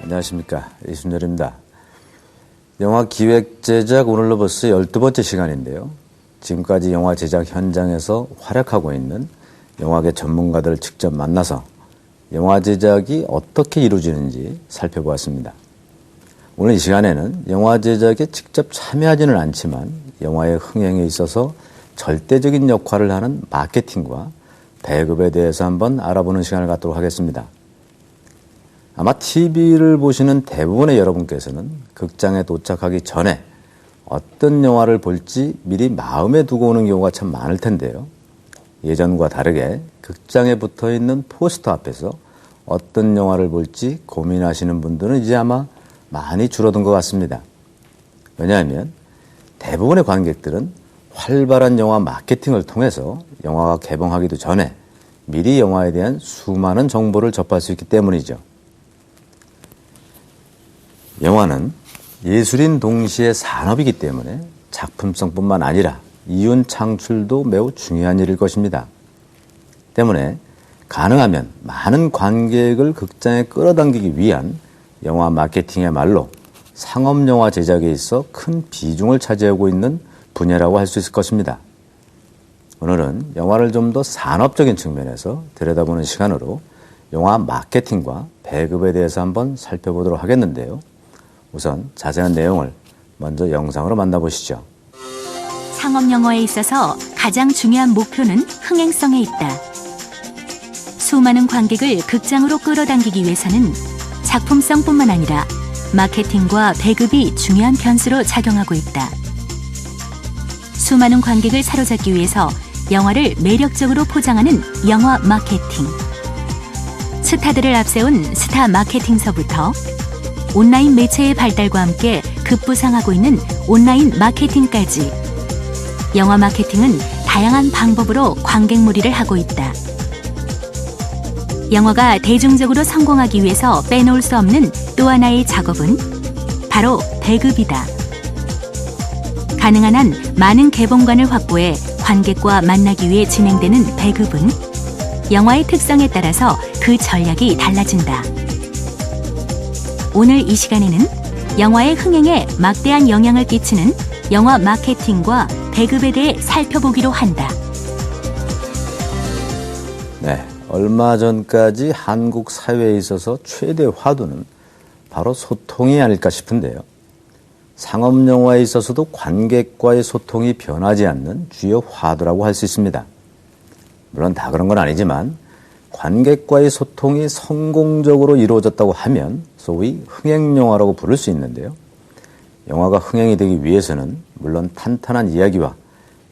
안녕하십니까. 이순열입니다. 영화 기획 제작 오늘로 벌써 12번째 시간인데요. 지금까지 영화 제작 현장에서 활약하고 있는 영화계 전문가들을 직접 만나서 영화 제작이 어떻게 이루어지는지 살펴보았습니다. 오늘 이 시간에는 영화 제작에 직접 참여하지는 않지만 영화의 흥행에 있어서 절대적인 역할을 하는 마케팅과 배급에 대해서 한번 알아보는 시간을 갖도록 하겠습니다. 아마 TV를 보시는 대부분의 여러분께서는 극장에 도착하기 전에 어떤 영화를 볼지 미리 마음에 두고 오는 경우가 참 많을 텐데요. 예전과 다르게 극장에 붙어 있는 포스터 앞에서 어떤 영화를 볼지 고민하시는 분들은 이제 아마 많이 줄어든 것 같습니다. 왜냐하면 대부분의 관객들은 활발한 영화 마케팅을 통해서 영화가 개봉하기도 전에 미리 영화에 대한 수많은 정보를 접할 수 있기 때문이죠. 영화는 예술인 동시에 산업이기 때문에 작품성뿐만 아니라 이윤 창출도 매우 중요한 일일 것입니다. 때문에 가능하면 많은 관객을 극장에 끌어당기기 위한 영화 마케팅이야말로 상업영화 제작에 있어 큰 비중을 차지하고 있는 분야라고 할 수 있을 것입니다. 오늘은 영화를 좀 더 산업적인 측면에서 들여다보는 시간으로 영화 마케팅과 배급에 대해서 한번 살펴보도록 하겠는데요. 우선 자세한 내용을 먼저 영상으로 만나보시죠. 상업영화에 있어서 가장 중요한 목표는 흥행성에 있다. 수많은 관객을 극장으로 끌어당기기 위해서는 작품성뿐만 아니라 마케팅과 배급이 중요한 변수로 작용하고 있다. 수많은 관객을 사로잡기 위해서 영화를 매력적으로 포장하는 영화 마케팅. 스타들을 앞세운 스타 마케팅서부터 온라인 매체의 발달과 함께 급부상하고 있는 온라인 마케팅까지 영화 마케팅은 다양한 방법으로 관객몰이를 하고 있다. 영화가 대중적으로 성공하기 위해서 빼놓을 수 없는 또 하나의 작업은 바로 배급이다. 가능한 한 많은 개봉관을 확보해 관객과 만나기 위해 진행되는 배급은 영화의 특성에 따라서 그 전략이 달라진다. 오늘 이 시간에는 영화의 흥행에 막대한 영향을 끼치는 영화 마케팅과 배급에 대해 살펴보기로 한다. 네, 얼마 전까지 한국 사회에 있어서 최대 화두는 바로 소통이 아닐까 싶은데요. 상업영화에 있어서도 관객과의 소통이 변하지 않는 주요 화두라고 할 수 있습니다. 물론 다 그런 건 아니지만 관객과의 소통이 성공적으로 이루어졌다고 하면 소위 흥행영화라고 부를 수 있는데요. 영화가 흥행이 되기 위해서는 물론 탄탄한 이야기와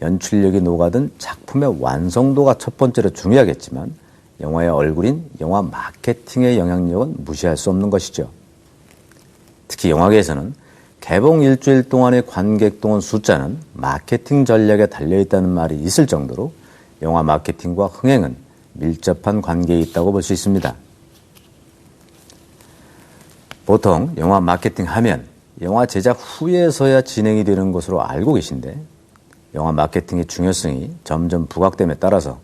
연출력이 녹아든 작품의 완성도가 첫 번째로 중요하겠지만 영화의 얼굴인 영화 마케팅의 영향력은 무시할 수 없는 것이죠. 특히 영화계에서는 개봉 일주일 동안의 관객동원 숫자는 마케팅 전략에 달려있다는 말이 있을 정도로 영화 마케팅과 흥행은 밀접한 관계에 있다고 볼 수 있습니다. 보통 영화 마케팅 하면 영화 제작 후에서야 진행이 되는 것으로 알고 계신데 영화 마케팅의 중요성이 점점 부각됨에 따라서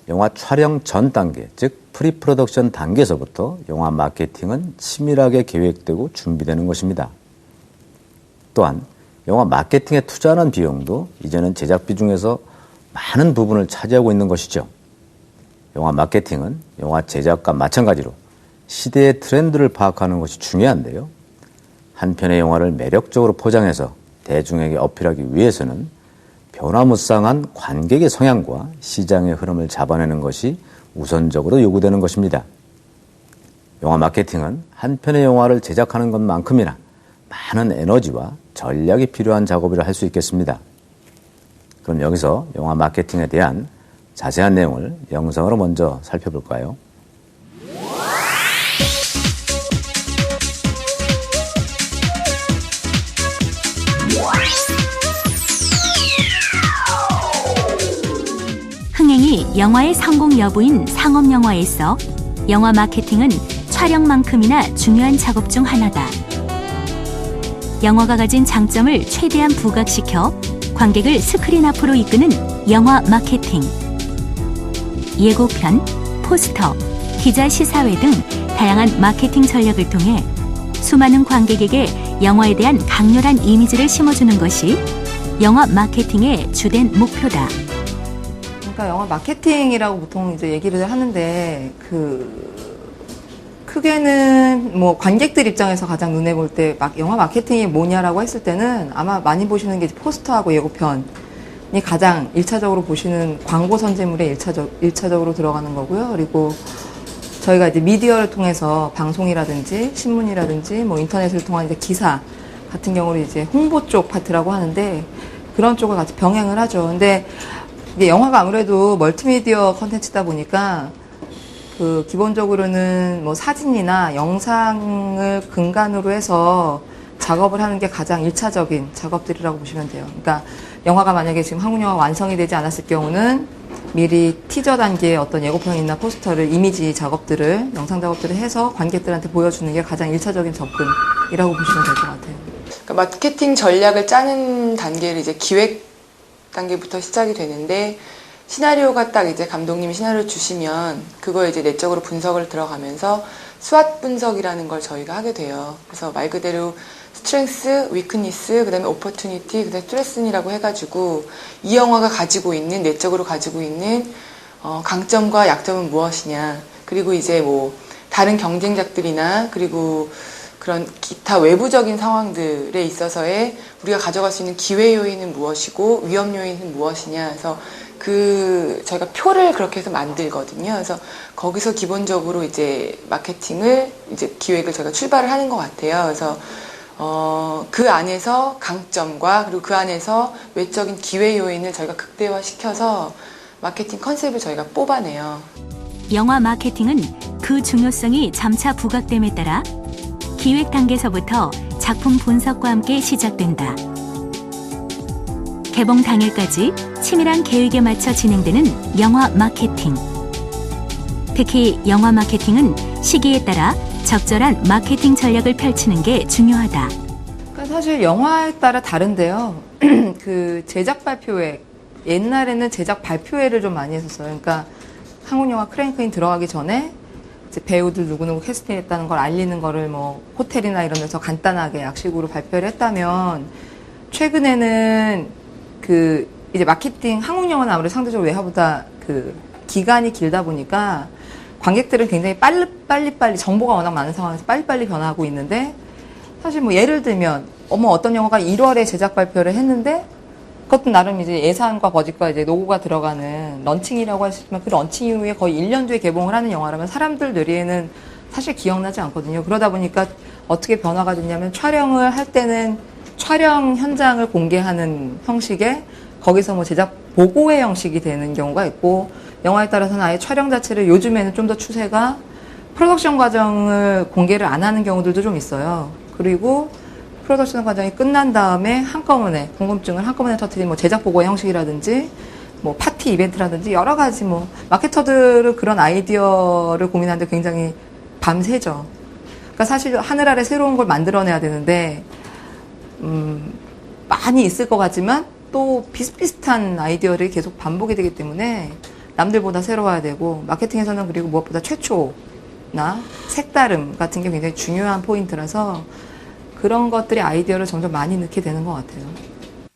영화 촬영 전 단계, 즉 프리프로덕션 단계에서부터 영화 마케팅은 치밀하게 계획되고 준비되는 것입니다. 또한 영화 마케팅에 투자하는 비용도 이제는 제작비 중에서 많은 부분을 차지하고 있는 것이죠. 영화 마케팅은 영화 제작과 마찬가지로 시대의 트렌드를 파악하는 것이 중요한데요. 한 편의 영화를 매력적으로 포장해서 대중에게 어필하기 위해서는 변화무쌍한 관객의 성향과 시장의 흐름을 잡아내는 것이 우선적으로 요구되는 것입니다. 영화 마케팅은 한 편의 영화를 제작하는 것만큼이나 많은 에너지와 전략이 필요한 작업이라 할 수 있겠습니다. 그럼 여기서 영화 마케팅에 대한 자세한 내용을 영상으로 먼저 살펴볼까요? 흥행이 영화의 성공 여부인 상업영화에서 영화 마케팅은 촬영만큼이나 중요한 작업 중 하나다. 영화가 가진 장점을 최대한 부각시켜 관객을 스크린 앞으로 이끄는 영화 마케팅. 예고편, 포스터, 기자 시사회 등 다양한 마케팅 전략을 통해 수많은 관객에게 영화에 대한 강렬한 이미지를 심어주는 것이 영화 마케팅의 주된 목표다. 그러니까 영화 마케팅이라고 보통 이제 얘기를 하는데 크게는 뭐 관객들 입장에서 가장 눈에 볼 때 영화 마케팅이 뭐냐라고 했을 때는 아마 많이 보시는 게 이제 포스터하고 예고편이 가장 1차적으로 보시는 광고 선제물에 1차적으로 들어가는 거고요. 그리고 저희가 이제 미디어를 통해서 방송이라든지 신문이라든지 뭐 인터넷을 통한 이제 기사 같은 경우는 이제 홍보 쪽 파트라고 하는데 그런 쪽을 같이 병행을 하죠. 근데 이게 영화가 아무래도 멀티미디어 컨텐츠다 보니까 기본적으로는 뭐 사진이나 영상을 근간으로 해서 작업을 하는 게 가장 1차적인 작업들이라고 보시면 돼요. 그러니까 영화가 만약에 지금 한국 영화가 완성이 되지 않았을 경우는 미리 티저 단계의 어떤 예고편이나 포스터를 이미지 작업들을 영상 작업들을 해서 관객들한테 보여주는 게 가장 1차적인 접근이라고 보시면 될 것 같아요. 그러니까 마케팅 전략을 짜는 단계를 이제 기획 단계부터 시작이 되는데 시나리오가 딱 이제 감독님이 시나리오를 주시면 그걸 이제 내적으로 분석을 들어가면서 스왓 분석이라는 걸 저희가 하게 돼요. 그래서 말 그대로 스트렝스, 위크니스, 그다음에 오퍼튜니티, 그다음에 스트레스니라고 해가지고 이 영화가 가지고 있는 내적으로 가지고 있는 강점과 약점은 무엇이냐. 그리고 이제 뭐 다른 경쟁작들이나 그리고 그런 기타 외부적인 상황들에 있어서의 우리가 가져갈 수 있는 기회 요인은 무엇이고 위험 요인은 무엇이냐. 그래서 저희가 표를 그렇게 해서 만들거든요. 그래서 거기서 기본적으로 이제 마케팅을 이제 기획을 저희가 출발을 하는 것 같아요. 그래서 그 안에서 강점과 그리고 그 안에서 외적인 기회 요인을 저희가 극대화시켜서 마케팅 컨셉을 저희가 뽑아내요. 영화 마케팅은 그 중요성이 점차 부각됨에 따라 기획 단계에서부터 작품 분석과 함께 시작된다. 개봉 당일까지 치밀한 계획에 맞춰 진행되는 영화 마케팅. 특히 영화 마케팅은 시기에 따라 적절한 마케팅 전략을 펼치는 게 중요하다. 그러니까 사실 영화에 따라 다른데요. 제작 발표회, 옛날에는 제작 발표회를 좀 많이 했었어요. 그러니까 한국 영화 크랭크인 들어가기 전에 이제 배우들 누구누구 캐스팅했다는 걸 알리는 거를 뭐 호텔이나 이런 데서 간단하게 약식으로 발표를 했다면 최근에는 이제 마케팅, 한국 영화는 아무래도 상대적으로 외화보다 기간이 길다 보니까 관객들은 굉장히 빨리 정보가 워낙 많은 상황에서 빨리빨리 변화하고 있는데 사실 뭐 예를 들면 어떤 영화가 1월에 제작 발표를 했는데 그것도 나름 이제 예산과 버짓과 이제 노고가 들어가는 런칭이라고 할 수 있지만 그 런칭 이후에 거의 1년 뒤에 개봉을 하는 영화라면 사람들 뇌리에는 사실 기억나지 않거든요. 그러다 보니까 어떻게 변화가 됐냐면 촬영을 할 때는 촬영 현장을 공개하는 형식의 거기서 뭐 제작 보고회 형식이 되는 경우가 있고 영화에 따라서는 아예 촬영 자체를 요즘에는 좀 더 추세가 프로덕션 과정을 공개를 안 하는 경우들도 좀 있어요. 그리고 프로덕션 과정이 끝난 다음에 한꺼번에 궁금증을 한꺼번에 터뜨린 뭐 제작 보고회 형식이라든지 뭐 파티 이벤트라든지 여러 가지 뭐 마케터들은 그런 아이디어를 고민하는데 굉장히 밤새죠. 그러니까 사실 하늘 아래 새로운 걸 만들어내야 되는데 많이 있을 것 같지만 또 비슷비슷한 아이디어를 계속 반복이 되기 때문에 남들보다 새로워야 되고 마케팅에서는 그리고 무엇보다 최초나 색다름 같은 게 굉장히 중요한 포인트라서 그런 것들이 아이디어를 점점 많이 넣게 되는 것 같아요.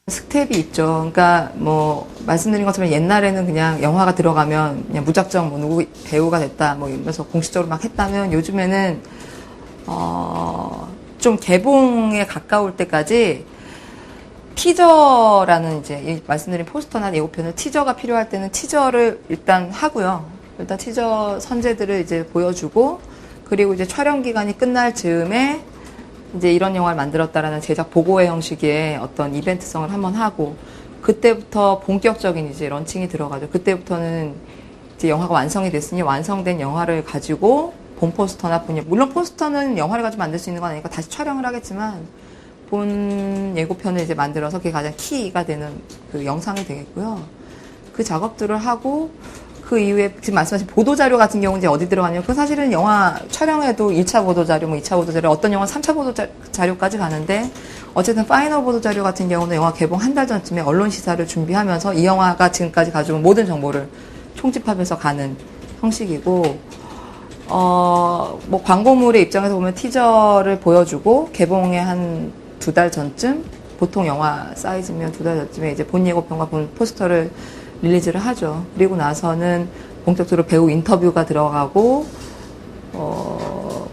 스텝이 있죠. 그러니까 뭐 말씀드린 것처럼 옛날에는 그냥 영화가 들어가면 그냥 무작정 뭐 누구 배우가 됐다 뭐 이러면서 공식적으로 막 했다면 요즘에는 좀 개봉에 가까울 때까지 티저라는 이제 말씀드린 포스터나 예고편을 티저가 필요할 때는 티저를 일단 하고요. 일단 티저 선제들을 이제 보여주고 그리고 이제 촬영 기간이 끝날 즈음에 이제 이런 영화를 만들었다라는 제작 보고회 형식의 어떤 이벤트성을 한번 하고 그때부터 본격적인 이제 런칭이 들어가죠. 그때부터는 이제 영화가 완성이 됐으니 완성된 영화를 가지고 본 포스터나 물론 포스터는 영화를 가지고 만들 수 있는 건 아니니까 다시 촬영을 하겠지만 본 예고편을 이제 만들어서 그게 가장 키가 되는 그 영상이 되겠고요. 그 작업들을 하고 그 이후에 지금 말씀하신 보도자료 같은 경우는 이제 어디 들어가냐면 그 사실은 영화 촬영에도 1차 보도자료, 뭐 2차 보도자료, 어떤 영화는 3차 보도자료까지 가는데 어쨌든 파이널 보도자료 같은 경우는 영화 개봉 한 달 전쯤에 언론 시사를 준비하면서 이 영화가 지금까지 가져온 모든 정보를 총집합해서 가는 형식이고 뭐 광고물의 입장에서 보면 티저를 보여주고 개봉에 한 2달 전쯤, 보통 영화 사이즈면 2달 전쯤에 이제 본 예고편과 본 포스터를 릴리즈를 하죠. 그리고 나서는 본격적으로 배우 인터뷰가 들어가고,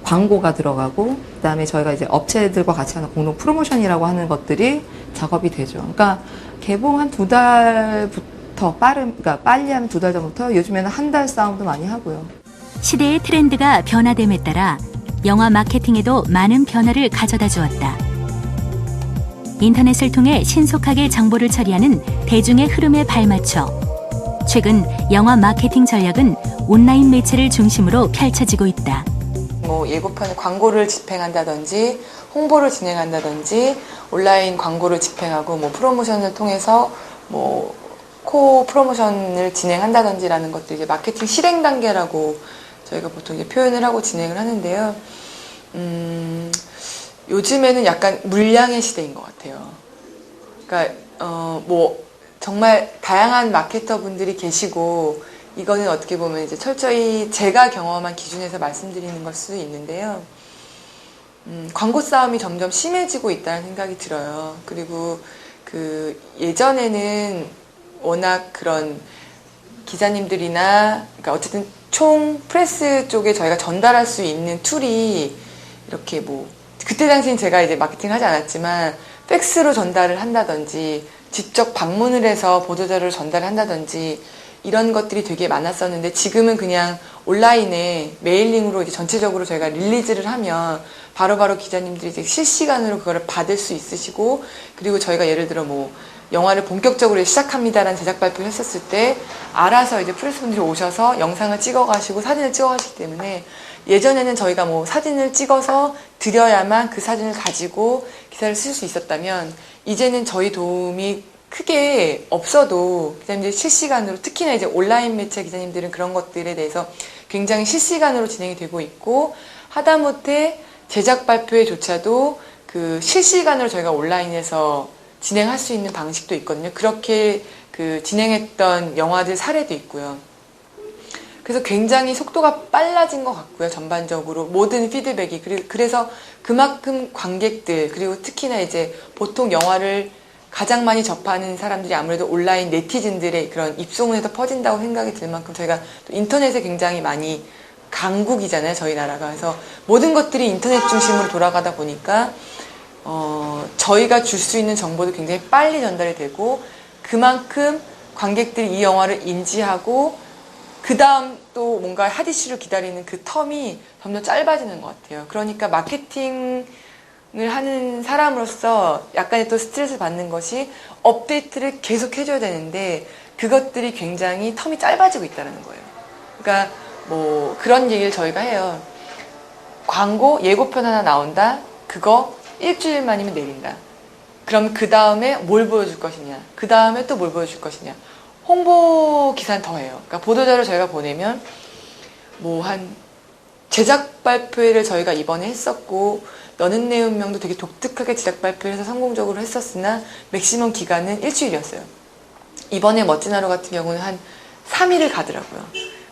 광고가 들어가고, 그다음에 저희가 이제 업체들과 같이 하는 공동 프로모션이라고 하는 것들이 작업이 되죠. 그러니까 개봉 한 2달부터 그러니까 빨리 하면 2달 전부터, 요즘에는 한 달 싸움도 많이 하고요. 시대의 트렌드가 변화됨에 따라 영화 마케팅에도 많은 변화를 가져다 주었다. 인터넷을 통해 신속하게 정보를 처리하는 대중의 흐름에 발맞춰 최근 영화 마케팅 전략은 온라인 매체를 중심으로 펼쳐지고 있다. 뭐 예고편에 광고를 집행한다든지 홍보를 진행한다든지 온라인 광고를 집행하고 뭐 프로모션을 통해서 뭐 코 프로모션을 진행한다든지라는 것들 이제 마케팅 실행 단계라고 저희가 보통 이제 표현을 하고 진행을 하는데요. 요즘에는 약간 물량의 시대인 것 같아요. 그러니까 뭐 정말 다양한 마케터 분들이 계시고 이거는 어떻게 보면 이제 철저히 제가 경험한 기준에서 말씀드리는 걸 수도 있는데요. 광고 싸움이 점점 심해지고 있다는 생각이 들어요. 그리고 그 예전에는 워낙 그런 기자님들이나 그러니까 어쨌든 총 프레스 쪽에 저희가 전달할 수 있는 툴이 이렇게 뭐 그때 당시엔 제가 이제 마케팅을 하지 않았지만 팩스로 전달을 한다든지 직접 방문을 해서 보도자료를 전달을 한다든지 이런 것들이 되게 많았었는데 지금은 그냥 온라인에 메일링으로 이제 전체적으로 저희가 릴리즈를 하면 바로바로 기자님들이 이제 실시간으로 그거를 받을 수 있으시고 그리고 저희가 예를 들어 뭐 영화를 본격적으로 시작합니다라는 제작 발표를 했었을 때 알아서 이제 프레스분들이 오셔서 영상을 찍어가시고 사진을 찍어가시기 때문에 예전에는 저희가 뭐 사진을 찍어서 드려야만 그 사진을 가지고 기사를 쓸 수 있었다면 이제는 저희 도움이 크게 없어도 기자님들이 실시간으로 특히나 이제 온라인 매체 기자님들은 그런 것들에 대해서 굉장히 실시간으로 진행이 되고 있고 하다못해 제작 발표에조차도 그 실시간으로 저희가 온라인에서 진행할 수 있는 방식도 있거든요. 그렇게 그 진행했던 영화들 사례도 있고요. 그래서 굉장히 속도가 빨라진 것 같고요. 전반적으로 모든 피드백이 그래서 그만큼 관객들 그리고 특히나 이제 보통 영화를 가장 많이 접하는 사람들이 아무래도 온라인 네티즌들의 그런 입소문에서 퍼진다고 생각이 들 만큼 저희가 또 인터넷에 굉장히 많이 강국이잖아요. 저희 나라가. 그래서 모든 것들이 인터넷 중심으로 돌아가다 보니까 저희가 줄 수 있는 정보도 굉장히 빨리 전달이 되고 그만큼 관객들이 이 영화를 인지하고 그 다음 또 뭔가 핫이슈를 기다리는 그 텀이 점점 짧아지는 것 같아요. 그러니까 마케팅을 하는 사람으로서 약간의 또 스트레스를 받는 것이 업데이트를 계속 해줘야 되는데 그것들이 굉장히 텀이 짧아지고 있다는 거예요. 그러니까 뭐 그런 얘기를 저희가 해요. 광고 예고편 하나 나온다. 그거 일주일 만이면 내린다. 그럼 그 다음에 뭘 보여줄 것이냐. 그 다음에 또 뭘 보여줄 것이냐. 홍보 기사는 더 해요. 그러니까 보도자료 저희가 보내면 뭐 한 제작 발표회를 저희가 이번에 했었고 너는 내 운명도 되게 독특하게 제작 발표를 해서 성공적으로 했었으나 맥시멈 기간은 일주일이었어요. 이번에 멋진 하루 같은 경우는 한 3일을 가더라고요.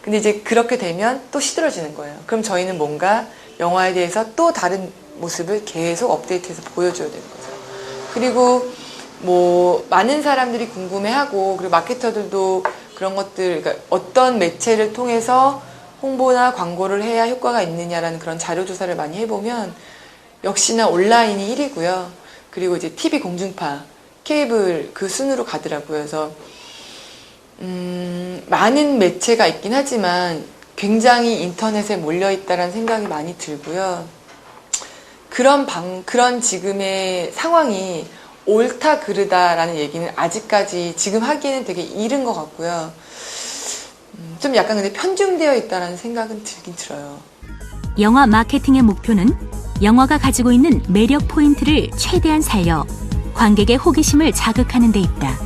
근데 이제 그렇게 되면 또 시들어지는 거예요. 그럼 저희는 뭔가 영화에 대해서 또 다른 모습을 계속 업데이트해서 보여줘야 되는 거죠. 그리고 뭐 많은 사람들이 궁금해하고 그리고 마케터들도 그런 것들 그러니까 어떤 매체를 통해서 홍보나 광고를 해야 효과가 있느냐라는 그런 자료 조사를 많이 해보면 역시나 온라인이 1위고요. 그리고 이제 TV 공중파, 케이블 그 순으로 가더라고요. 그래서 많은 매체가 있긴 하지만 굉장히 인터넷에 몰려있다라는 생각이 많이 들고요. 그런 지금의 상황이 옳다 그르다라는 얘기는 아직까지 지금 하기에는 되게 이른 것 같고요. 좀 약간 근데 편중되어 있다라는 생각은 들긴 들어요. 영화 마케팅의 목표는 영화가 가지고 있는 매력 포인트를 최대한 살려 관객의 호기심을 자극하는 데 있다.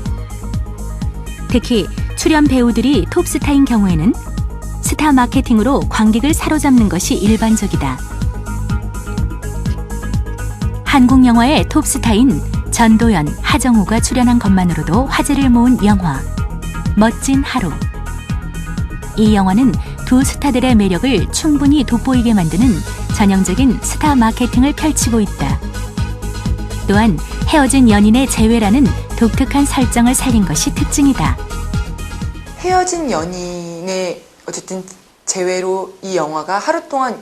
특히 출연 배우들이 톱스타인 경우에는 스타 마케팅으로 관객을 사로잡는 것이 일반적이다. 한국 영화의 톱스타인 전도연, 하정우가 출연한 것만으로도 화제를 모은 영화 멋진 하루. 이 영화는 두 스타들의 매력을 충분히 돋보이게 만드는 전형적인 스타 마케팅을 펼치고 있다. 또한 헤어진 연인의 재회라는 독특한 설정을 살린 것이 특징이다. 헤어진 연인의 어쨌든 재회로 이 영화가 하루 동안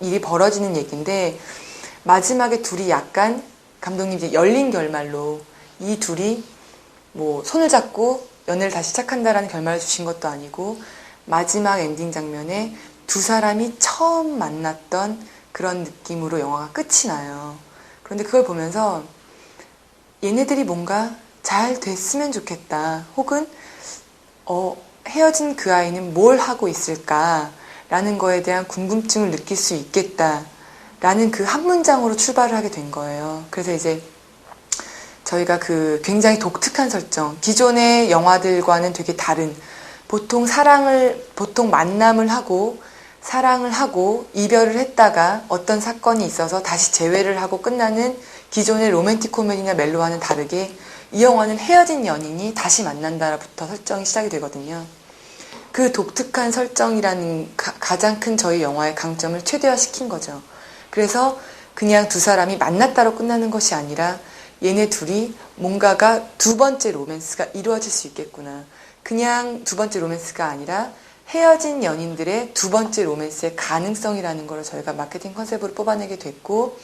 일이 벌어지는 얘기인데 마지막에 둘이 약간 감독님 이제 열린 결말로 이 둘이 뭐 손을 잡고 연애를 다시 시작한다라는 결말을 주신 것도 아니고 마지막 엔딩 장면에 두 사람이 처음 만났던 그런 느낌으로 영화가 끝이 나요. 그런데 그걸 보면서 얘네들이 뭔가 잘 됐으면 좋겠다. 혹은 헤어진 그 아이는 뭘 하고 있을까라는 거에 대한 궁금증을 느낄 수 있겠다라는 그 한 문장으로 출발을 하게 된 거예요. 그래서 이제 저희가 그 굉장히 독특한 설정, 기존의 영화들과는 되게 다른 보통 만남을 하고 사랑을 하고 이별을 했다가 어떤 사건이 있어서 다시 재회를 하고 끝나는 기존의 로맨틱 코미디나 멜로와는 다르게 이 영화는 헤어진 연인이 다시 만난다부터 설정이 시작이 되거든요. 그 독특한 설정이라는 가장 큰 저희 영화의 강점을 최대화시킨 거죠. 그래서 그냥 두 사람이 만났다로 끝나는 것이 아니라 얘네 둘이 뭔가가 두 번째 로맨스가 이루어질 수 있겠구나. 그냥 두 번째 로맨스가 아니라 헤어진 연인들의 두 번째 로맨스의 가능성이라는 걸 저희가 마케팅 컨셉으로 뽑아내게 됐고,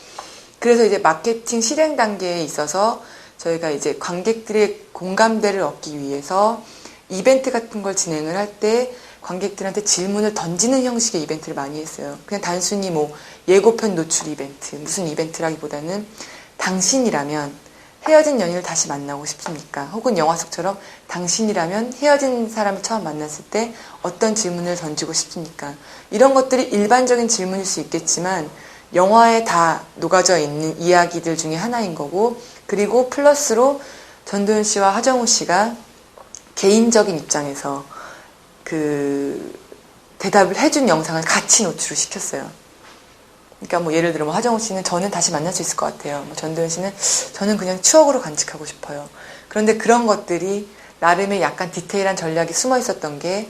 그래서 이제 마케팅 실행 단계에 있어서 저희가 이제 관객들의 공감대를 얻기 위해서 이벤트 같은 걸 진행을 할 때 관객들한테 질문을 던지는 형식의 이벤트를 많이 했어요. 그냥 단순히 뭐 예고편 노출 이벤트, 무슨 이벤트라기보다는 당신이라면 헤어진 연인을 다시 만나고 싶습니까? 혹은 영화 속처럼 당신이라면 헤어진 사람을 처음 만났을 때 어떤 질문을 던지고 싶습니까? 이런 것들이 일반적인 질문일 수 있겠지만 영화에 다 녹아져 있는 이야기들 중에 하나인 거고, 그리고 플러스로 전도연 씨와 하정우 씨가 개인적인 입장에서 그 대답을 해준 영상을 같이 노출을 시켰어요. 그러니까 뭐 예를 들어 뭐 하정우 씨는 저는 다시 만날 수 있을 것 같아요. 뭐 전도연 씨는 저는 그냥 추억으로 간직하고 싶어요. 그런데 그런 것들이 나름의 약간 디테일한 전략이 숨어 있었던 게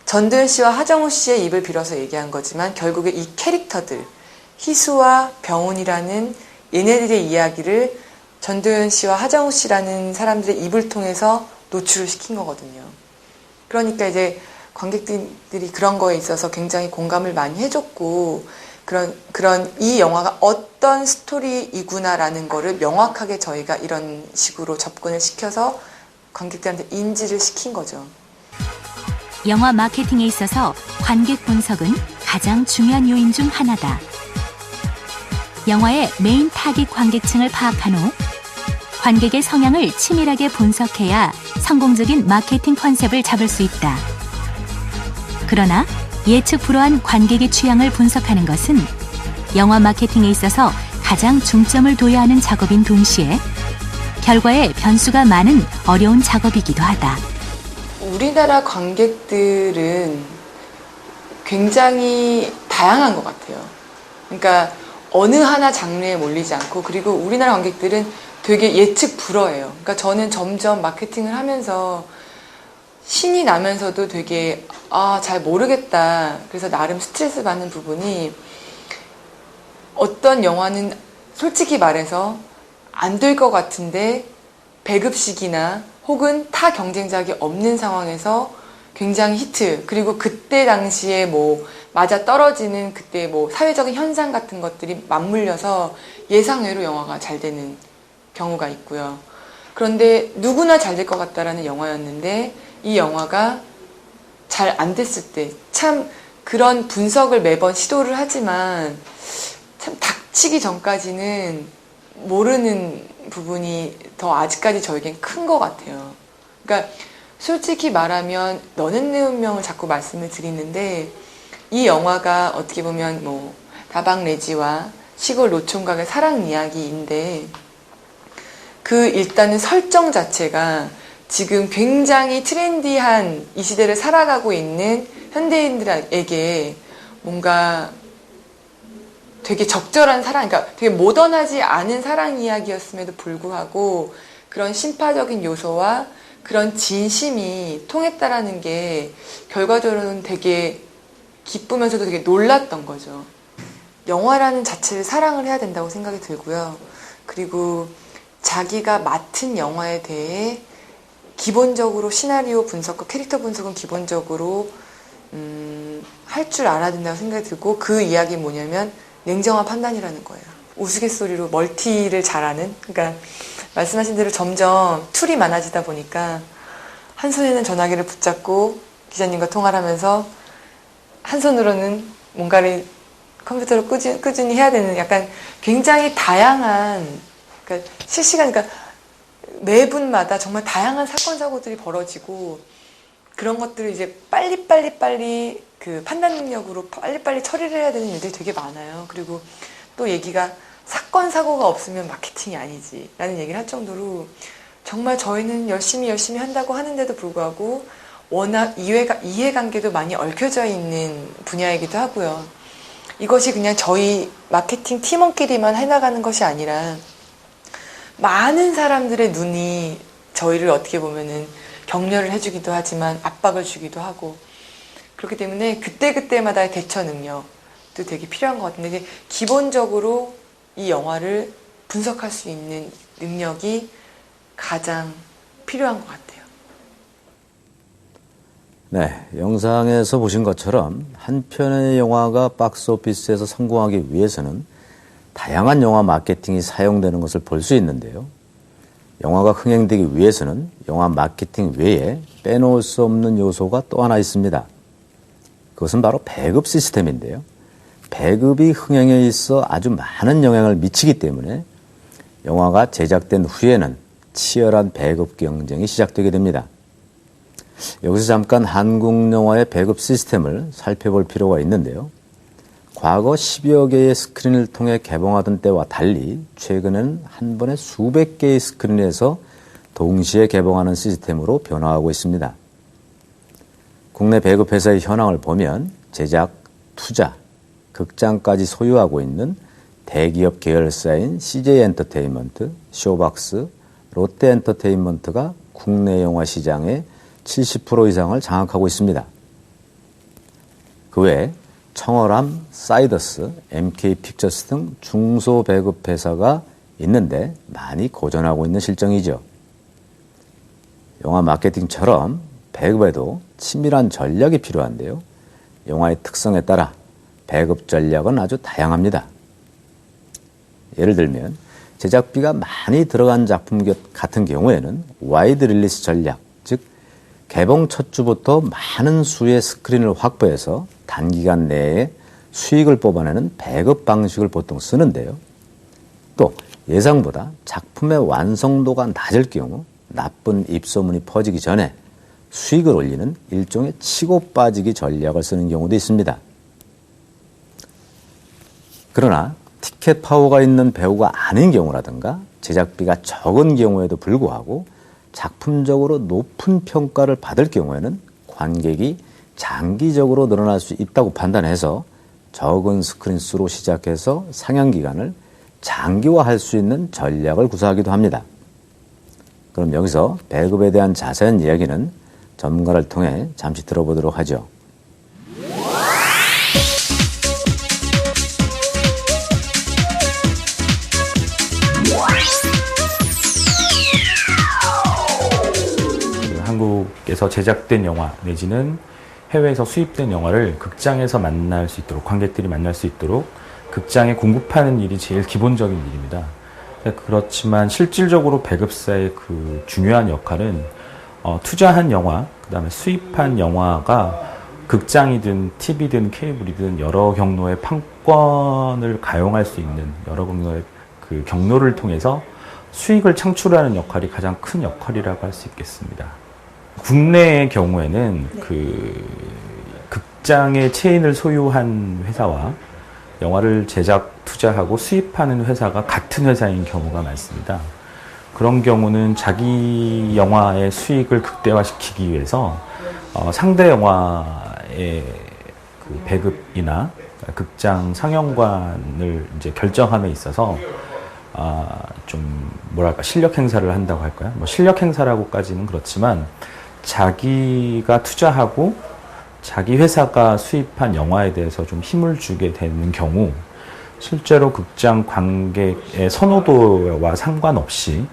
전도연 씨와 하정우 씨의 입을 빌어서 얘기한 거지만 결국에 이 캐릭터들 희수와 병훈이라는 얘네들의 이야기를 전도연 씨와 하정우 씨라는 사람들의 입을 통해서 노출을 시킨 거거든요. 그러니까 이제 관객들이 그런 거에 있어서 굉장히 공감을 많이 해줬고, 그런 이 영화가 어떤 스토리이구나라는 거를 명확하게 저희가 이런 식으로 접근을 시켜서 관객들한테 인지를 시킨 거죠. 영화 마케팅에 있어서 관객 분석은 가장 중요한 요인 중 하나다. 영화의 메인 타깃 관객층을 파악한 후 관객의 성향을 치밀하게 분석해야 성공적인 마케팅 컨셉을 잡을 수 있다. 그러나 예측 불허한 관객의 취향을 분석하는 것은 영화 마케팅에 있어서 가장 중점을 둬야 하는 작업인 동시에 결과에 변수가 많은 어려운 작업이기도 하다. 우리나라 관객들은 굉장히 다양한 것 같아요. 그러니까 어느 하나 장르에 몰리지 않고, 그리고 우리나라 관객들은 되게 예측 불허해요. 그러니까 저는 점점 마케팅을 하면서 신이 나면서도 되게 잘 모르겠다. 그래서 나름 스트레스 받는 부분이, 어떤 영화는 솔직히 말해서 안 될 것 같은데 배급식이나 혹은 타 경쟁작이 없는 상황에서 굉장히 히트, 그리고 그때 당시에 뭐 맞아 떨어지는 그때 뭐 사회적인 현상 같은 것들이 맞물려서 예상외로 영화가 잘 되는 경우가 있고요. 그런데 누구나 잘 될 것 같다라는 영화였는데 이 영화가 잘 안 됐을 때 참 그런 분석을 매번 시도를 하지만 참 닥치기 전까지는 모르는 부분이 더 아직까지 저에겐 큰 것 같아요. 그러니까 솔직히 말하면 너는 내 운명을 자꾸 말씀을 드리는데, 이 영화가 어떻게 보면 뭐 다방레지와 시골 노총각의 사랑 이야기인데, 그 일단은 설정 자체가 지금 굉장히 트렌디한 이 시대를 살아가고 있는 현대인들에게 뭔가 되게 적절한 사랑, 그러니까 되게 모던하지 않은 사랑 이야기였음에도 불구하고 그런 심파적인 요소와 그런 진심이 통했다라는 게 결과적으로는 되게 기쁘면서도 되게 놀랐던 거죠. 영화라는 자체를 사랑을 해야 된다고 생각이 들고요. 그리고 자기가 맡은 영화에 대해 기본적으로 시나리오 분석과 캐릭터 분석은 기본적으로 할 줄 알아야 된다고 생각이 들고, 그 이야기는 뭐냐면 냉정한 판단이라는 거예요. 우스갯소리로 멀티를 잘하는, 그러니까 말씀하신 대로 점점 툴이 많아지다 보니까 한 손에는 전화기를 붙잡고 기자님과 통화를 하면서 한 손으로는 뭔가를 컴퓨터로 꾸준히 해야 되는, 약간 굉장히 다양한, 그러니까 실시간, 그러니까 매분마다 정말 다양한 사건 사고들이 벌어지고, 그런 것들을 이제 빨리 그 판단 능력으로 빨리빨리 처리를 해야 되는 일들이 되게 많아요. 그리고 또 얘기가 사건 사고가 없으면 마케팅이 아니지 라는 얘기를 할 정도로 정말 저희는 열심히 한다고 하는데도 불구하고 워낙 이해관계도 많이 얽혀져 있는 분야이기도 하고요. 이것이 그냥 저희 마케팅 팀원끼리만 해나가는 것이 아니라 많은 사람들의 눈이 저희를 어떻게 보면은 격려를 해주기도 하지만 압박을 주기도 하고, 그렇기 때문에 그때그때마다의 대처 능력도 되게 필요한 것 같은데, 기본적으로 이 영화를 분석할 수 있는 능력이 가장 필요한 것 같아요. 네, 영상에서 보신 것처럼 한 편의 영화가 박스오피스에서 성공하기 위해서는 다양한 영화 마케팅이 사용되는 것을 볼 수 있는데요. 영화가 흥행되기 위해서는 영화 마케팅 외에 빼놓을 수 없는 요소가 또 하나 있습니다. 그것은 바로 배급 시스템인데요. 배급이 흥행에 있어 아주 많은 영향을 미치기 때문에 영화가 제작된 후에는 치열한 배급 경쟁이 시작되게 됩니다. 여기서 잠깐 한국 영화의 배급 시스템을 살펴볼 필요가 있는데요. 과거 10여 개의 스크린을 통해 개봉하던 때와 달리 최근에는 한 번에 수백 개의 스크린에서 동시에 개봉하는 시스템으로 변화하고 있습니다. 국내 배급 회사의 현황을 보면 제작, 투자, 극장까지 소유하고 있는 대기업 계열사인 CJ 엔터테인먼트, 쇼박스, 롯데 엔터테인먼트가 국내 영화 시장의 70% 이상을 장악하고 있습니다. 그 외에 청어람, 사이더스, MK 픽처스 등 중소 배급 회사가 있는데 많이 고전하고 있는 실정이죠. 영화 마케팅처럼 배급에도 치밀한 전략이 필요한데요. 영화의 특성에 따라 배급 전략은 아주 다양합니다. 예를 들면 제작비가 많이 들어간 작품 같은 경우에는 와이드 릴리스 전략, 즉 개봉 첫 주부터 많은 수의 스크린을 확보해서 단기간 내에 수익을 뽑아내는 배급 방식을 보통 쓰는데요. 또 예상보다 작품의 완성도가 낮을 경우 나쁜 입소문이 퍼지기 전에 수익을 올리는 일종의 치고 빠지기 전략을 쓰는 경우도 있습니다. 그러나 티켓 파워가 있는 배우가 아닌 경우라든가 제작비가 적은 경우에도 불구하고 작품적으로 높은 평가를 받을 경우에는 관객이 장기적으로 늘어날 수 있다고 판단해서 적은 스크린 수로 시작해서 상영 기간을 장기화할 수 있는 전략을 구사하기도 합니다. 그럼 여기서 배급에 대한 자세한 이야기는 전문가를 통해 잠시 들어보도록 하죠. 한국에서 제작된 영화 내지는 해외에서 수입된 영화를 극장에서 만날 수 있도록, 관객들이 만날 수 있도록 극장에 공급하는 일이 제일 기본적인 일입니다. 그렇지만 실질적으로 배급사의 그 중요한 역할은 투자한 영화, 그 다음에 수입한 영화가 극장이든 TV든 케이블이든 여러 경로의 판권을 가용할 수 있는 여러 경로의 그 경로를 통해서 수익을 창출하는 역할이 가장 큰 역할이라고 할 수 있겠습니다. 국내의 경우에는 그 극장의 체인을 소유한 회사와 영화를 제작, 투자하고 수입하는 회사가 같은 회사인 경우가 많습니다. 그런 경우는 자기 영화의 수익을 극대화시키기 위해서 상대 영화의 그 배급이나 극장 상영관을 이제 결정함에 있어서 좀 뭐랄까 실력 행사를 한다고 할까요? 뭐 실력 행사라고까지는 그렇지만 자기가 투자하고 자기 회사가 수입한 영화에 대해서 좀 힘을 주게 되는 경우 실제로 극장 관객의 선호도와 상관없이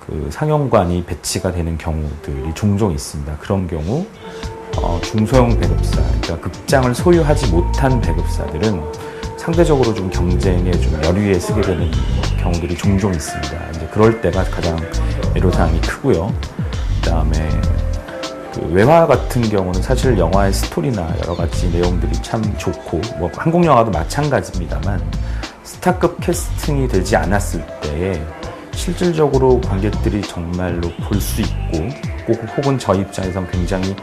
그 상영관이 배치가 되는 경우들이 종종 있습니다. 그런 경우 중소형 배급사, 그러니까 극장을 소유하지 못한 배급사들은 상대적으로 좀 경쟁에 좀 열의에 쓰게 되는 경우들이 종종 있습니다. 이제 그럴 때가 가장 애로사항이 크고요. 그다음에 그 외화 같은 경우는 사실 영화의 스토리나 여러 가지 내용들이 참 좋고, 뭐 한국 영화도 마찬가지입니다만 스타급 캐스팅이 되지 않았을 때에 실질적으로 관객들이 정말로 볼 수 있고, 혹은 저 입장에선 굉장히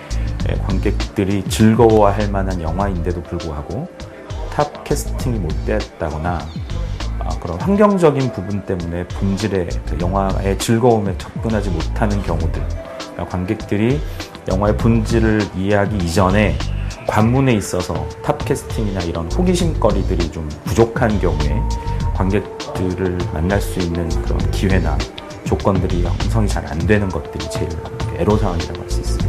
관객들이 즐거워할 만한 영화인데도 불구하고 탑 캐스팅이 못 됐다거나 그런 환경적인 부분 때문에 본질의 그 영화의 즐거움에 접근하지 못하는 경우들, 그러니까 관객들이 영화의 본질을 이해하기 이전에 관문에 있어서 탑 캐스팅이나 이런 호기심거리들이 좀 부족한 경우에 관객들을 만날 수 있는 그런 기회나 조건들이 형성이 잘 안 되는 것들이 제일 애로사항이라고 할 수 있습니다.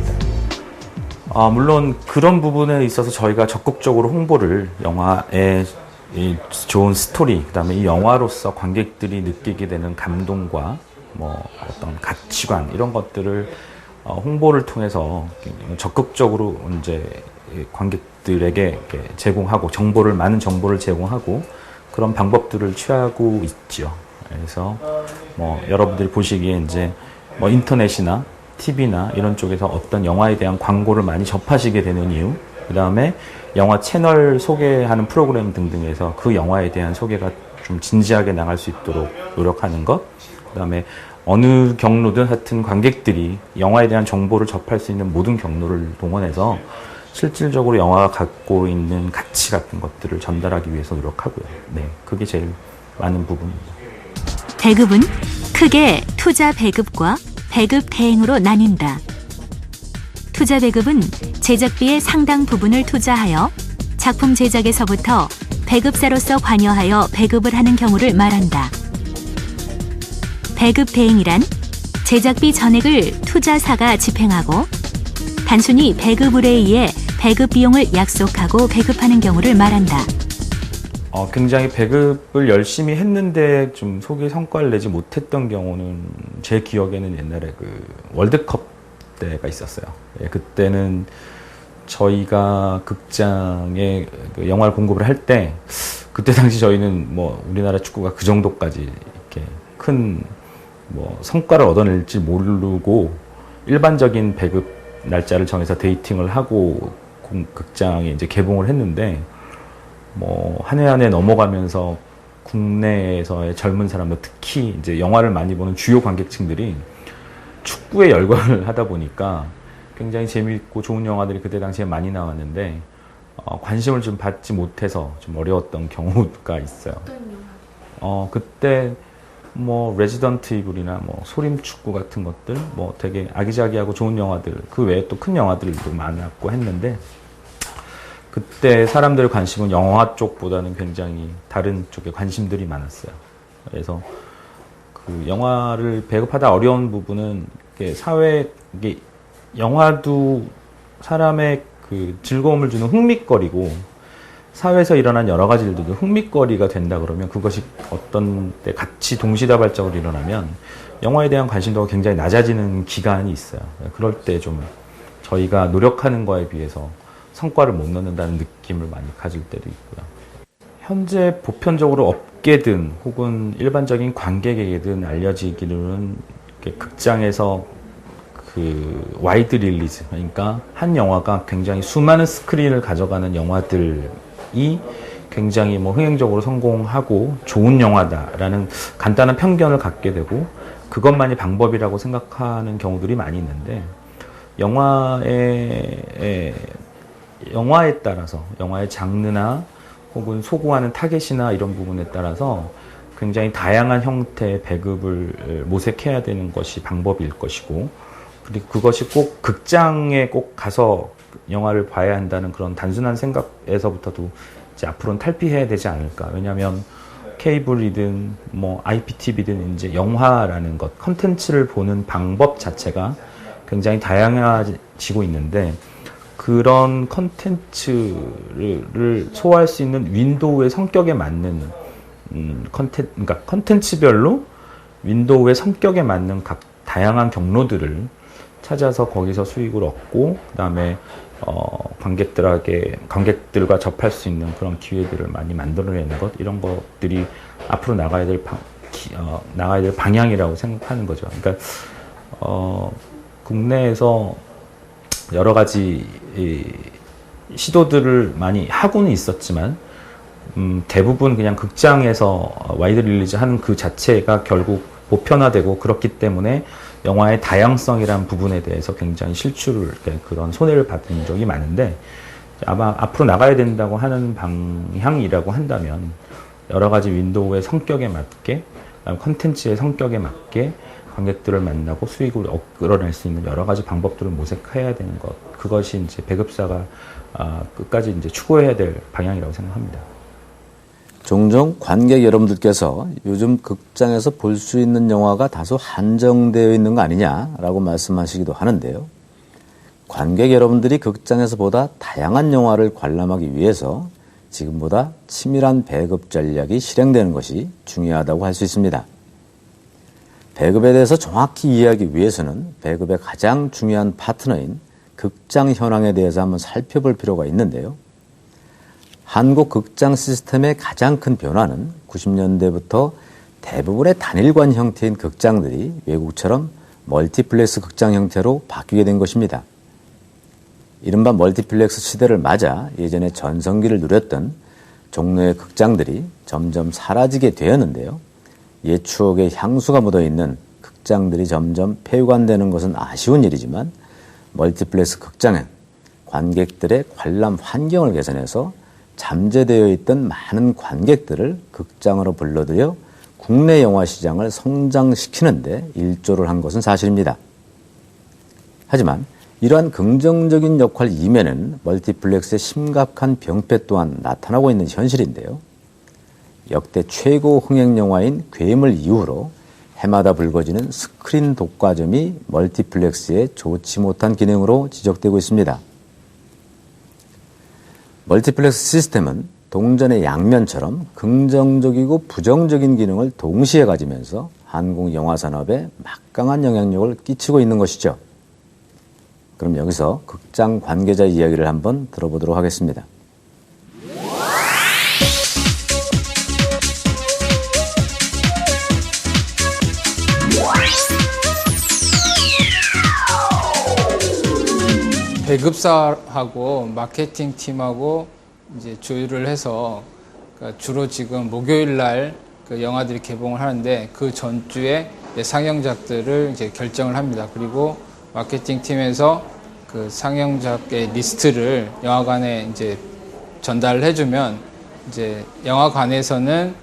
물론 그런 부분에 있어서 저희가 적극적으로 홍보를, 영화의 이 좋은 스토리, 그다음에 이 영화로서 관객들이 느끼게 되는 감동과 뭐 어떤 가치관 이런 것들을 홍보를 통해서 적극적으로 이제 관객들에게 제공하고 많은 정보를 제공하고 그런 방법들을 취하고 있죠. 그래서 뭐 여러분들이 보시기에 이제 뭐 인터넷이나 TV나 이런 쪽에서 어떤 영화에 대한 광고를 많이 접하시게 되는 이유, 그 다음에 영화 채널 소개하는 프로그램 등등에서 그 영화에 대한 소개가 좀 진지하게 나갈 수 있도록 노력하는 것, 그 다음에 어느 경로든 하여튼 관객들이 영화에 대한 정보를 접할 수 있는 모든 경로를 동원해서 실질적으로 영화가 갖고 있는 가치 같은 것들을 전달하기 위해서 노력하고요. 네, 그게 제일 많은 부분입니다. 배급은 크게 투자 배급과 배급 대행으로 나뉜다. 투자 배급은 제작비의 상당 부분을 투자하여 작품 제작에서부터 배급사로서 관여하여 배급을 하는 경우를 말한다. 배급 대행이란 제작비 전액을 투자사가 집행하고 단순히 배급 의뢰에 의해 배급 비용을 약속하고 배급하는 경우를 말한다. 굉장히 배급을 열심히 했는데 좀 소기 성과를 내지 못했던 경우는 제 기억에는 옛날에 그 월드컵 때가 있었어요. 예, 그때는 저희가 극장에 그 영화를 공급을 할 때 그때 당시 저희는 뭐 우리나라 축구가 그 정도까지 이렇게 큰 뭐 성과를 얻어낼지 모르고 일반적인 배급 날짜를 정해서 데이팅을 하고 극장에 이제 개봉을 했는데, 뭐 한 해 한 해 넘어가면서 국내에서의 젊은 사람들, 특히 이제 영화를 많이 보는 주요 관객층들이 축구에 열광을 하다 보니까 굉장히 재미있고 좋은 영화들이 그때 당시에 많이 나왔는데 관심을 좀 받지 못해서 좀 어려웠던 경우가 있어요. 어떤 영화? 그때 뭐 레지던트 이블이나 뭐 소림 축구 같은 것들, 뭐 되게 아기자기하고 좋은 영화들, 그 외에 또 큰 영화들도 많았고 했는데, 그때 사람들의 관심은 영화 쪽보다는 굉장히 다른 쪽에 관심들이 많았어요. 그래서 그 영화를 배급하다 어려운 부분은 이게 영화도 사람의 그 즐거움을 주는 흥미거리고, 사회에서 일어난 여러 가지 일들도 흥미거리가 된다 그러면 그것이 어떤 때 같이 동시다발적으로 일어나면 영화에 대한 관심도가 굉장히 낮아지는 기간이 있어요. 그럴 때 좀 저희가 노력하는 거에 비해서 성과를 못 넣는다는 느낌을 많이 가질 때도 있고요. 현재 보편적으로 업계든 혹은 일반적인 관객에게든 알려지기로는 극장에서 그 와이드 릴리즈, 그러니까 한 영화가 굉장히 수많은 스크린을 가져가는 영화들이 굉장히 뭐 흥행적으로 성공하고 좋은 영화다라는 간단한 편견을 갖게 되고 그것만이 방법이라고 생각하는 경우들이 많이 있는데, 영화에 따라서 영화의 장르나 혹은 소구하는 타겟이나 이런 부분에 따라서 굉장히 다양한 형태의 배급을 모색해야 되는 것이 방법일 것이고, 그리고 그것이 꼭 극장에 꼭 가서 영화를 봐야 한다는 그런 단순한 생각에서부터도 이제 앞으로는 탈피해야 되지 않을까. 왜냐하면 케이블이든 뭐 IPTV든 이제 영화라는 것, 컨텐츠를 보는 방법 자체가 굉장히 다양해지고 있는데, 그런 컨텐츠를 소화할 수 있는 윈도우의 성격에 맞는 그러니까 컨텐츠별로 윈도우의 성격에 맞는 각 다양한 경로들을 찾아서 거기서 수익을 얻고 그다음에 관객들과 접할 수 있는 그런 기회들을 많이 만들어내는 것 이런 것들이 앞으로 나가야 될 방향이라고 생각하는 거죠. 그러니까 국내에서 여러 가지 시도들을 많이 하고는 있었지만 대부분 그냥 극장에서 와이드 릴리즈 하는 그 자체가 결국 보편화되고 그렇기 때문에 영화의 다양성이라는 부분에 대해서 굉장히 그런 손해를 받은 적이 많은데 아마 앞으로 나가야 된다고 하는 방향이라고 한다면 여러 가지 윈도우의 성격에 맞게 컨텐츠의 성격에 맞게 관객들을 만나고 수익을 끌어낼 수 있는 여러 가지 방법들을 모색해야 되는 것 그것이 이제 배급사가 끝까지 이제 추구해야 될 방향이라고 생각합니다. 종종 관객 여러분들께서 요즘 극장에서 볼 수 있는 영화가 다소 한정되어 있는 거 아니냐라고 말씀하시기도 하는데요. 관객 여러분들이 극장에서 보다 다양한 영화를 관람하기 위해서 지금보다 치밀한 배급 전략이 실행되는 것이 중요하다고 할 수 있습니다. 배급에 대해서 정확히 이해하기 위해서는 배급의 가장 중요한 파트너인 극장 현황에 대해서 한번 살펴볼 필요가 있는데요. 한국 극장 시스템의 가장 큰 변화는 90년대부터 대부분의 단일관 형태인 극장들이 외국처럼 멀티플렉스 극장 형태로 바뀌게 된 것입니다. 이른바 멀티플렉스 시대를 맞아 예전에 전성기를 누렸던 종로의 극장들이 점점 사라지게 되었는데요. 옛 추억의 향수가 묻어있는 극장들이 점점 폐관되는 것은 아쉬운 일이지만 멀티플렉스 극장은 관객들의 관람 환경을 개선해서 잠재되어 있던 많은 관객들을 극장으로 불러들여 국내 영화 시장을 성장시키는 데 일조를 한 것은 사실입니다. 하지만 이러한 긍정적인 역할 이면에는 멀티플렉스의 심각한 병폐 또한 나타나고 있는 현실인데요. 역대 최고 흥행 영화인 괴물 이후로 해마다 불거지는 스크린 독과점이 멀티플렉스의 좋지 못한 기능으로 지적되고 있습니다. 멀티플렉스 시스템은 동전의 양면처럼 긍정적이고 부정적인 기능을 동시에 가지면서 한국 영화 산업에 막강한 영향력을 끼치고 있는 것이죠. 그럼 여기서 극장 관계자 이야기를 한번 들어보도록 하겠습니다. 배급사하고 마케팅 팀하고 이제 조율을 해서 그러니까 주로 지금 목요일 날 그 영화들이 개봉을 하는데 그 전주에 상영작들을 이제 결정을 합니다. 그리고 마케팅 팀에서 그 상영작의 리스트를 영화관에 이제 전달을 해주면 이제 영화관에서는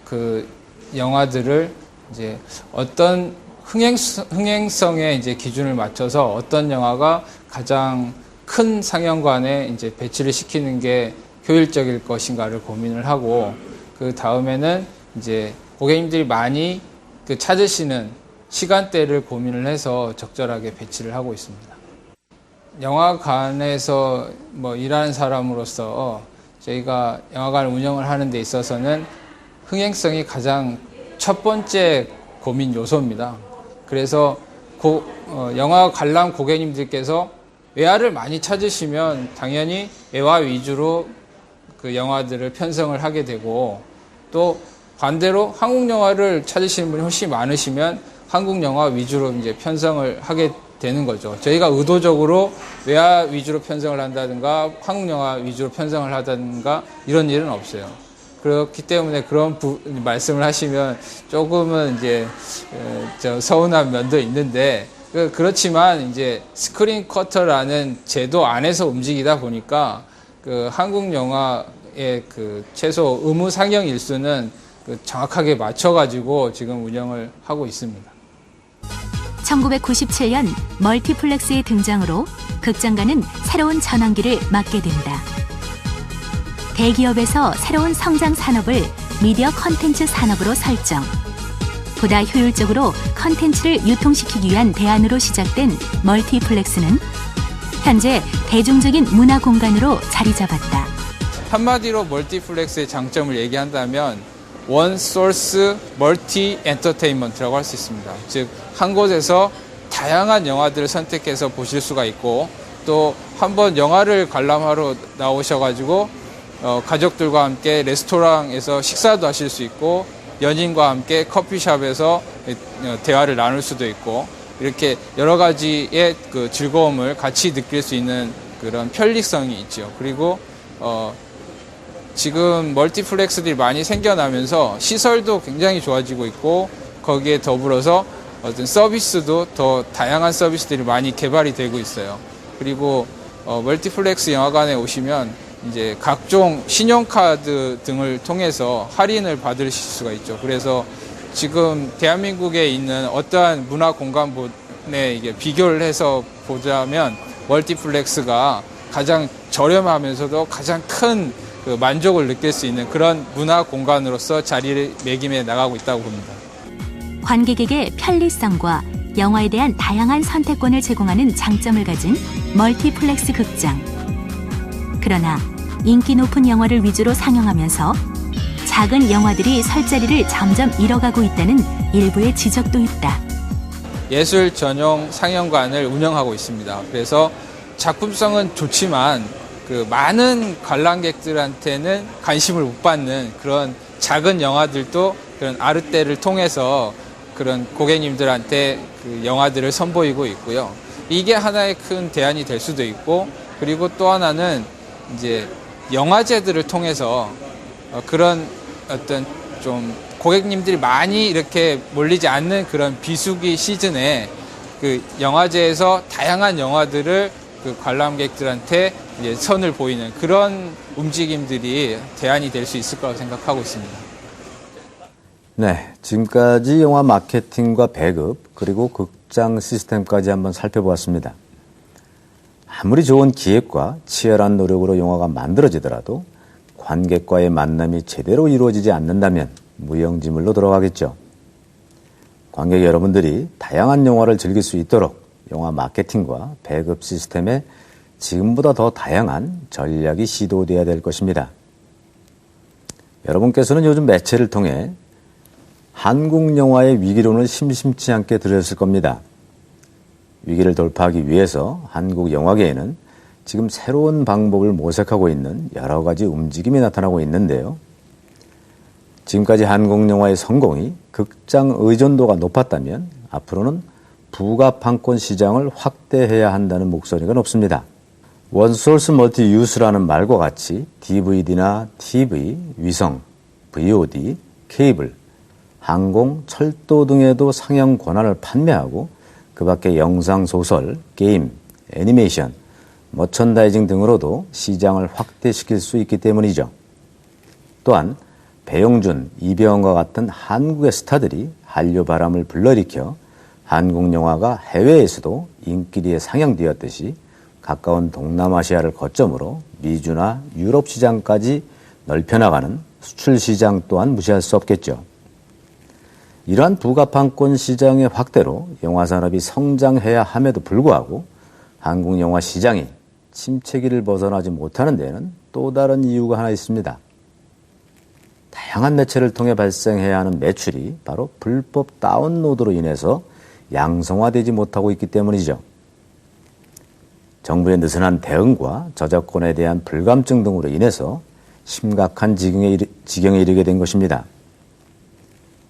그 영화들을 이제 어떤 흥행성의 이제 기준을 맞춰서 어떤 영화가 가장 큰 상영관에 이제 배치를 시키는 게 효율적일 것인가를 고민을 하고 그 다음에는 이제 고객님들이 많이 그 찾으시는 시간대를 고민을 해서 적절하게 배치를 하고 있습니다. 영화관에서 뭐 일하는 사람으로서 저희가 영화관을 운영을 하는 데 있어서는 흥행성이 가장 첫 번째 고민 요소입니다. 그래서 영화 관람 고객님들께서 외화를 많이 찾으시면 당연히 외화 위주로 그 영화들을 편성을 하게 되고 또 반대로 한국 영화를 찾으시는 분이 훨씬 많으시면 한국 영화 위주로 이제 편성을 하게 되는 거죠. 저희가 의도적으로 외화 위주로 편성을 한다든가 한국 영화 위주로 편성을 하다든가 이런 일은 없어요. 그렇기 때문에 그런 말씀을 하시면 조금은 이제 서운한 면도 있는데 그렇지만 이제 스크린 쿼터라는 제도 안에서 움직이다 보니까 그 한국 영화의 그 최소 의무 상영 일수는 그 정확하게 맞춰가지고 지금 운영을 하고 있습니다. 1997년 멀티플렉스의 등장으로 극장가는 새로운 전환기를 맞게 된다. 대기업에서 새로운 성장 산업을 미디어 콘텐츠 산업으로 설정. 보다 효율적으로 콘텐츠를 유통시키기 위한 대안으로 시작된 멀티플렉스는 현재 대중적인 문화 공간으로 자리 잡았다. 한마디로 멀티플렉스의 장점을 얘기한다면 원 소스 멀티 엔터테인먼트라고 할 수 있습니다. 즉, 한 곳에서 다양한 영화들을 선택해서 보실 수가 있고, 또 한번 영화를 관람하러 나오셔가지고 가족들과 함께 레스토랑에서 식사도 하실 수 있고, 연인과 함께 커피숍에서 대화를 나눌 수도 있고, 이렇게 여러 가지의 그 즐거움을 같이 느낄 수 있는 그런 편리성이 있죠. 그리고 지금 멀티플렉스들이 많이 생겨나면서 시설도 굉장히 좋아지고 있고, 거기에 더불어서 어떤 서비스도 더 다양한 서비스들이 많이 개발이 되고 있어요. 그리고 멀티플렉스 영화관에 오시면 이제 각종 신용카드 등을 통해서 할인을 받으실 수가 있죠. 그래서 지금 대한민국에 있는 어떠한 문화 공간에 이게 비교를 해서 보자면 멀티플렉스가 가장 저렴하면서도 가장 큰 그 만족을 느낄 수 있는 그런 문화 공간으로서 자리를 매김해 나가고 있다고 봅니다. 관객에게 편리성과 영화에 대한 다양한 선택권을 제공하는 장점을 가진 멀티플렉스 극장. 그러나 인기 높은 영화를 위주로 상영하면서 작은 영화들이 설 자리를 점점 잃어가고 있다는 일부의 지적도 있다. 예술 전용 상영관을 운영하고 있습니다. 그래서 작품성은 좋지만 그 많은 관람객들한테는 관심을 못 받는 그런 작은 영화들도 그런 아르떼를 통해서 그런 고객님들한테 그 영화들을 선보이고 있고요. 이게 하나의 큰 대안이 될 수도 있고, 그리고 또 하나는 이제 영화제들을 통해서 그런 어떤 좀 고객님들이 많이 이렇게 몰리지 않는 그런 비수기 시즌에 그 영화제에서 다양한 영화들을 그 관람객들한테 이제 선을 보이는 그런 움직임들이 대안이 될 수 있을 거라고 생각하고 있습니다. 네, 지금까지 영화 마케팅과 배급 그리고 극장 시스템까지 한번 살펴보았습니다. 아무리 좋은 기획과 치열한 노력으로 영화가 만들어지더라도 관객과의 만남이 제대로 이루어지지 않는다면 무용지물로 돌아가겠죠. 관객 여러분들이 다양한 영화를 즐길 수 있도록 영화 마케팅과 배급 시스템에 지금보다 더 다양한 전략이 시도되어야 될 것입니다. 여러분께서는 요즘 매체를 통해 한국 영화의 위기론을 심심치 않게 들으셨을 겁니다. 위기를 돌파하기 위해서 한국 영화계에는 지금 새로운 방법을 모색하고 있는 여러 가지 움직임이 나타나고 있는데요. 지금까지 한국 영화의 성공이 극장 의존도가 높았다면 앞으로는 부가판권 시장을 확대해야 한다는 목소리가 높습니다. 원소스 멀티 유스라는 말과 같이 DVD나 TV, 위성, VOD, 케이블, 항공, 철도 등에도 상영 권한을 판매하고 그 밖에 영상, 소설, 게임, 애니메이션, 머천다이징 등으로도 시장을 확대시킬 수 있기 때문이죠. 또한 배용준, 이병헌과 같은 한국의 스타들이 한류 바람을 불러일으켜 한국 영화가 해외에서도 인기리에 상영되었듯이 가까운 동남아시아를 거점으로 미주나 유럽 시장까지 넓혀나가는 수출 시장 또한 무시할 수 없겠죠. 이러한 부가판권 시장의 확대로 영화 산업이 성장해야 함에도 불구하고 한국 영화 시장이 침체기를 벗어나지 못하는 데에는 또 다른 이유가 하나 있습니다. 다양한 매체를 통해 발생해야 하는 매출이 바로 불법 다운로드로 인해서 양성화되지 못하고 있기 때문이죠. 정부의 느슨한 대응과 저작권에 대한 불감증 등으로 인해서 심각한 지경에 이르게 된 것입니다.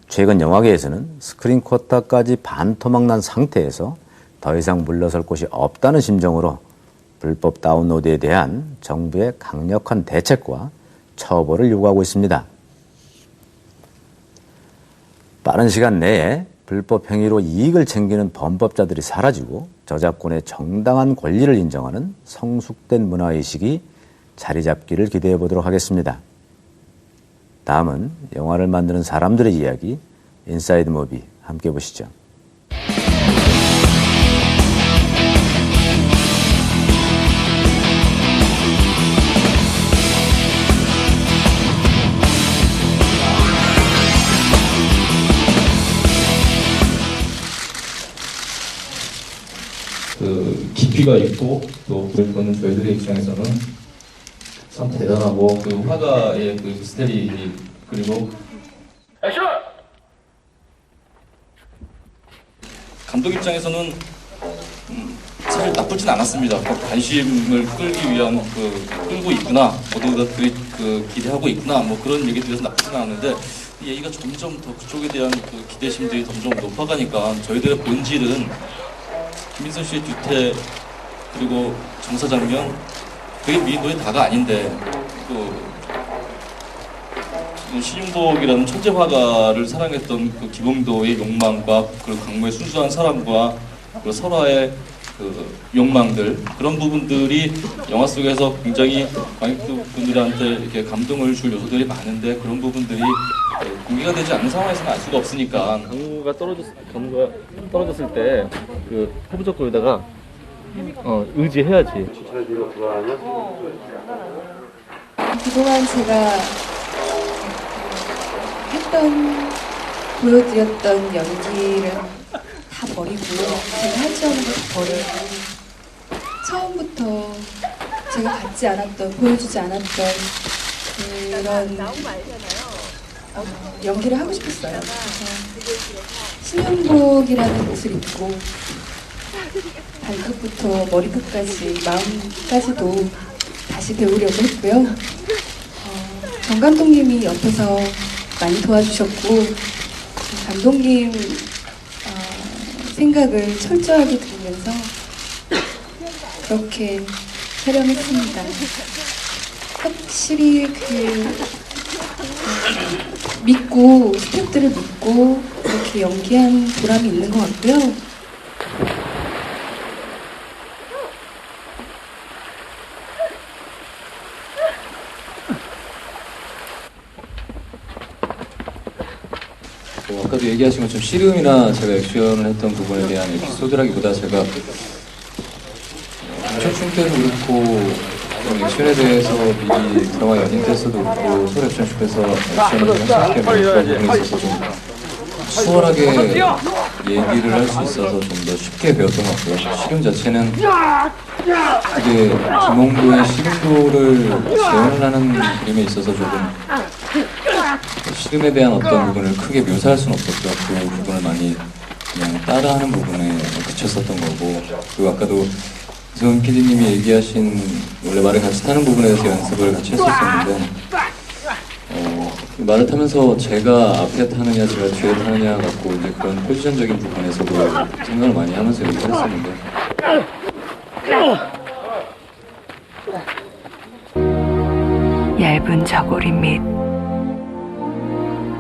최근 영화계에서는 스크린 쿼터까지 반토막 난 상태에서 더 이상 물러설 곳이 없다는 심정으로 불법 다운로드에 대한 정부의 강력한 대책과 처벌을 요구하고 있습니다. 빠른 시간 내에 불법 행위로 이익을 챙기는 범법자들이 사라지고 저작권의 정당한 권리를 인정하는 성숙된 문화의식이 자리 잡기를 기대해 보도록 하겠습니다. 다음은 영화를 만드는 사람들의 이야기, 인사이드 무비 함께 보시죠. 깊이 깊이가 있고 또 그거는 저희들의 입장에서는 참 대단하고 그 화가의 그 스타일이 그리고 감독 입장에서는 사실 나쁘진 않았습니다. 관심을 끌기 위한 끌고 있구나, 모두가 기대하고 있구나, 뭐 그런 얘기들에서 나쁘진 않았는데 이 얘기가 점점 더 그쪽에 대한 그 기대심들이 점점 높아가니까 저희들의 본질은 김민선 씨의 뒤태 그리고 정사 장면 그게 미인도의 다가 아닌데 신윤복이라는 천재 화가를 사랑했던 그 김홍도의 욕망과 그리고 강모의 순수한 사랑과 그리고 설화의 그 욕망들 그런 부분들이 영화 속에서 굉장히 관객분들한테 이렇게 감동을 줄 요소들이 많은데 그런 부분들이 공개가 되지 않는 상황에서는 알 수가 없으니까 경무가 떨어졌을 때 그 해부적 거에다가 의지해야지. 그동안 제가 보여드렸던 연기를 다 버리고 제가 할 줄 아는 걸 다 버리고 처음부터 제가 갖지 않았던, 보여주지 않았던 그런 연기를 하고 싶었어요. 그래서 신윤복이라는 옷을 입고 발끝부터 머리끝까지 마음까지도 다시 배우려고 했고요. 정 감독님이 옆에서 많이 도와주셨고 감독님 생각을 철저하게 들으면서 그렇게 촬영했습니다. 확실히 믿고 스태프들을 믿고 그렇게 연기한 보람이 있는 것 같고요. 아까도 얘기하신 것처럼 씨름이나 제가 액션을 했던 부분에 대한 에피소드라기보다 제가 액션 때도 그렇고 액션에 대해서 미리 드라마 연인 때서도 그렇고 서울 액션쇼에서 액션을 생각해 보는 그런 부분에 있어서 좀 수월하게 얘기를 할 수 있어서 좀 더 쉽게 배웠던 것 같고요. 씨름 자체는 그게 김홍도의 씨름도를 재현을 하는 그림에 있어서 조금 씨름에 대한 어떤 부분을 크게 묘사할 수는 없었죠. 그 부분을 많이 그냥 따라하는 부분에 그쳤었던 거고, 그리고 아까도 이승훈 PD님이 얘기하신 원래 말을 같이 타는 부분에 대해서 연습을 같이 했었었는데 말을 타면서 제가 앞에 타느냐 제가 뒤에 타느냐 갖고 이제 그런 포지션적인 부분에서도 생각을 많이 하면서 얘기를 했었는데 얇은 저고리 및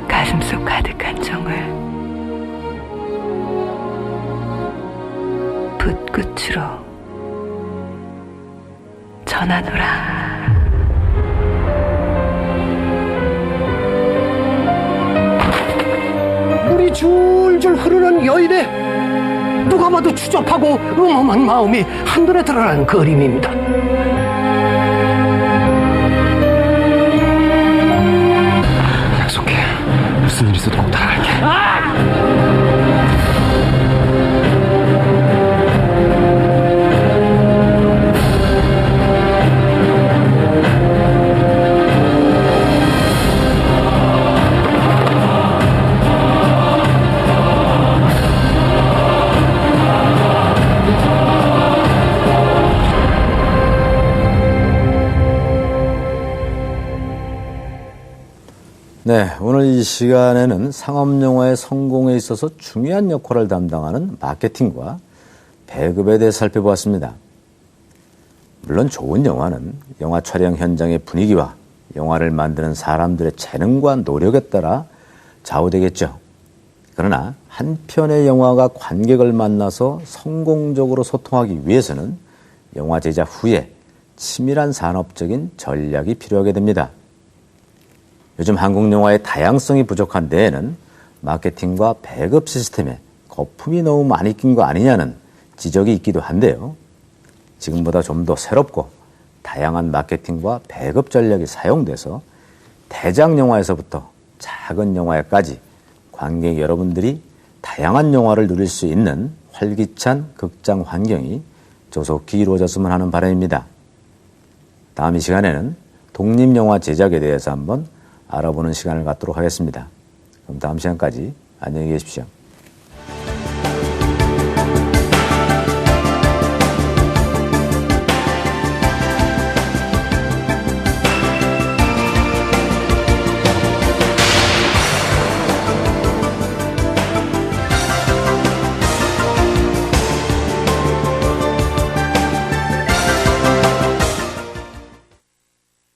가슴속 가득한 정을 붓끝으로 전하노라. 물이 줄줄 흐르는 여인의 누가 봐도 추잡하고 음험한 마음이 한눈에 드러나는 그림입니다. 약속해. 무슨 일 있어도 꼭 따라갈게. 네, 오늘 이 시간에는 상업영화의 성공에 있어서 중요한 역할을 담당하는 마케팅과 배급에 대해 살펴보았습니다. 물론 좋은 영화는 영화 촬영 현장의 분위기와 영화를 만드는 사람들의 재능과 노력에 따라 좌우되겠죠. 그러나 한 편의 영화가 관객을 만나서 성공적으로 소통하기 위해서는 영화 제작 후에 치밀한 산업적인 전략이 필요하게 됩니다. 요즘 한국 영화의 다양성이 부족한 데에는 마케팅과 배급 시스템에 거품이 너무 많이 낀 거 아니냐는 지적이 있기도 한데요. 지금보다 좀 더 새롭고 다양한 마케팅과 배급 전략이 사용돼서 대작 영화에서부터 작은 영화에까지 관객 여러분들이 다양한 영화를 누릴 수 있는 활기찬 극장 환경이 조속히 이루어졌으면 하는 바람입니다. 다음 이 시간에는 독립영화 제작에 대해서 한번 알아보는 시간을 갖도록 하겠습니다. 그럼 다음 시간까지 안녕히 계십시오.